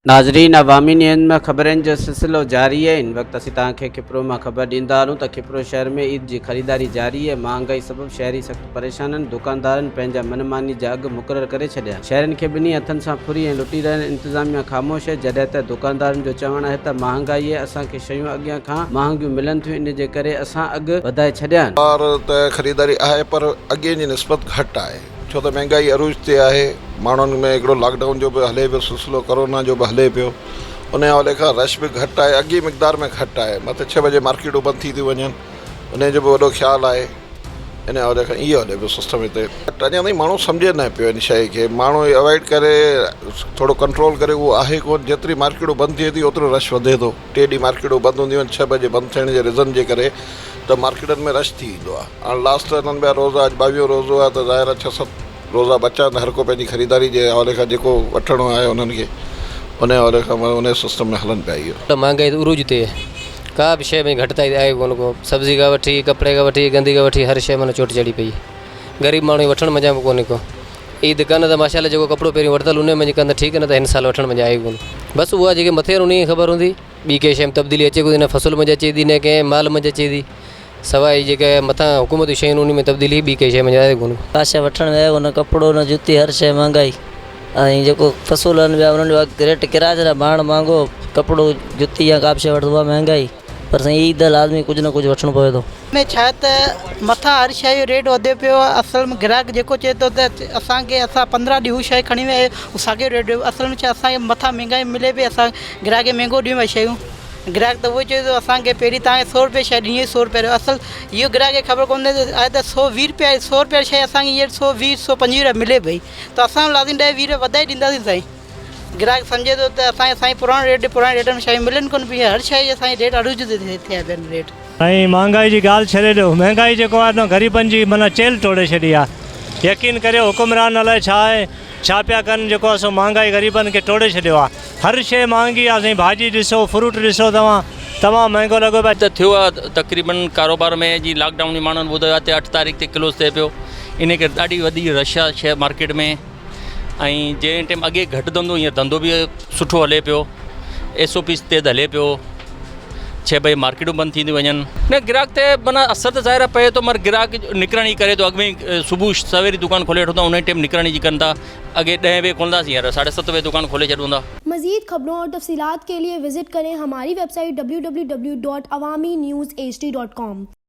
नाज़रीन, अवामी न्यूज़ में ख़बरनि जो सिलसिलो जारी है। इन वक्त असीं तव्हांखे खिपरो में ख़बर ॾींदा आहियूं त खिपरो शहर में ईद की ख़रीदारी जारी है। महांगाई सबब शहरी सख़्त परेशान आहिनि। दुकानदारनि पंहिंजा मनमानी जा अघ मुक़रर करे छॾिया। शहरनि खे ॿिन्ही हथनि सां फुरी ऐं लुटी रहिया आहिनि। इंतज़ामिया ख़ामोश है, जॾहिं त दुकानदारनि जो चवणु आहे त महांगाई असांखे शयूं अॻियां खां महांगियूं मिलनि थियूं, इन जे करे असां अघ वधाए छॾिया आहिनि। और त ख़रीदारी आहे पर अॻे जी निस्बत घटि आहे, छो त महांगाई अरूज ते आहे। माण्हुनि में हिकिड़ो लॉकडाउन जो बि हले पियो, सिलसिलो कोरोना जो बि हले पियो, उन हवाले खां रश बि घटि आहे, अॻी मिक़दार में घटि आहे। मथे 6 बजे मार्केटूं बंदि थी थियूं वञनि, उन जो बि वॾो ख़्यालु आहे। इन हवाले खां इहो हले पियो सिस्टम हिते। अञा ताईं माण्हू सम्झे न पियो इन शइ खे, माण्हू अवॉइड करे थोरो कंट्रोल करे, उहो आहे कोन। जेतिरी मार्केटूं बंदि थिए थी ओतिरो रश वधे थो। 3 ॾींहं मार्केटूं बंदि हूंदियूं आहिनि, 6 बजे बंदि थियण जे रीज़न जे करे त मार्केटनि में रश थी ईंदो आहे। हाणे लास्ट हिननि ॿिया रोज़, अॼु 22 रोज़ो आहे, त ज़ाहिर आहे 6-7 रोज़ा बचा आहिनि। हर को पंहिंजी ख़रीदारी जे हवाले खां जेको वठिणो आहे उन्हनि खे, उन हवाले खां उन सिस्टम में हलनि पिया। इहो महंगाई उरूज ते का भी शइ में घटिताई आहे कोन को। सब्जी का वठी, कपिड़े का वठी, गंदी का वठी, हर शइ माना चोट चढ़ी पई। ग़रीब माण्हू वठण मज़ा में कोन्हे को। ईद कनि त माशाल्लाह जेको कपिड़ो पहिरीं वरितल उन में कनि त ठीकु आहे, न त हिन साल वठण मज़ा आहे कोन। बसि उहा जेके मथे उन जी ख़बर हूंदी, ॿी कंहिं शइ में तब्दीली अचे कोन, न फ़सुल में अचे थी, न कंहिं माल में अचे थी। सवाइ जेके मथां हुकूमती शयूं उन में तब्दीली ॿी कंहिं शइ में आहे कोन। का शइ वठण विया कोन, कपिड़ो न जुती, हर शइ महांगाई। ऐं जेको फ़सुल आहिनि ॿिया उन्हनि जो रेट किराए जा भाण महांगो, कपिड़ो जुती या का बि शइ वठंदो आहे महांगाई। पर साईं ईद लाज़मी कुझु न कुझु वठणो पवे थो। में छा त मथां हर शइ जो रेट वधे पियो आहे। असल में ग्राहक जेको चए थो त असांखे 15 ॾींहं हू शइ खणी विया, साॻियो रेट। असल में छा असांखे मथां महांगाई मिले पई, असां ग्राहक खे महांगो ॾियूं शयूं। ग्राहक त उहो चए थो असांखे पहिरीं तव्हांखे 100 रुपए शइ ॾींहुं 100 रुपए। असल इहो ग्राहक खे ख़बर कोन्हे आहे त 120 रुपया 100 रुपया शइ असांखे हींअर 120 125 रुपया मिले पई, त असां लाज़िम 10-20 रुपया वधाए ॾींदासीं साईं। ग्राहक सम्झे थो त असांखे पुराणे रेट में शयूं मिलनि कोन पियूं। हर शइ असांजे रेट अरूज ते थिया पिया आहिनि रेट। ऐं महांगाई जी ॻाल्हि छॾे ॾियो। महांगाई जेको आहे न ग़रीबनि जी माना चेल तोड़े छॾी आहे। यकीन करियो हुकुमरान अलाए छा आहे, छा पिया कनि, जेको असां महांगाई ग़रीबनि खे तोड़े छॾियो आहे। हर शइ महांगी आहे साईं। भाॼी ॾिसो, फ्रूट ॾिसो, तमामु महांगो लॻो पियो त थियो आहे। तक़रीबन कारोबार में जी लॉकडाउन में माण्हुनि ॿुधायो आहे 8 तारीख़ ते क्लोज़ थिए पियो। इन करे ॾाढी वॾी रश आहे शइ मार्केट में। ऐं जंहिं टाइम अॻे घटि धंधो, हींअर धंधो बि सुठो हले पियो। SOP ते हले पियो। 6 बजे मार्केटूं बंदि थींदियूं वञनि। न ग्राहक ते माना असर त ज़ाहिर पए थो, मगर ग्राहक निकिरण ई करे थो। अॻु में सुबुह सवेर दुकान खोले वठूं था, उन टाइम निकिरण जी कनि था। अॻे 10 बजे खोलंदासीं, हींअर 7:30 बजे दुकान खोले छॾूं था। मज़ीद खबरों और तफसीलात के लिए विजिट करें हमारी वेबसाइट www.awamiNewsHD.com।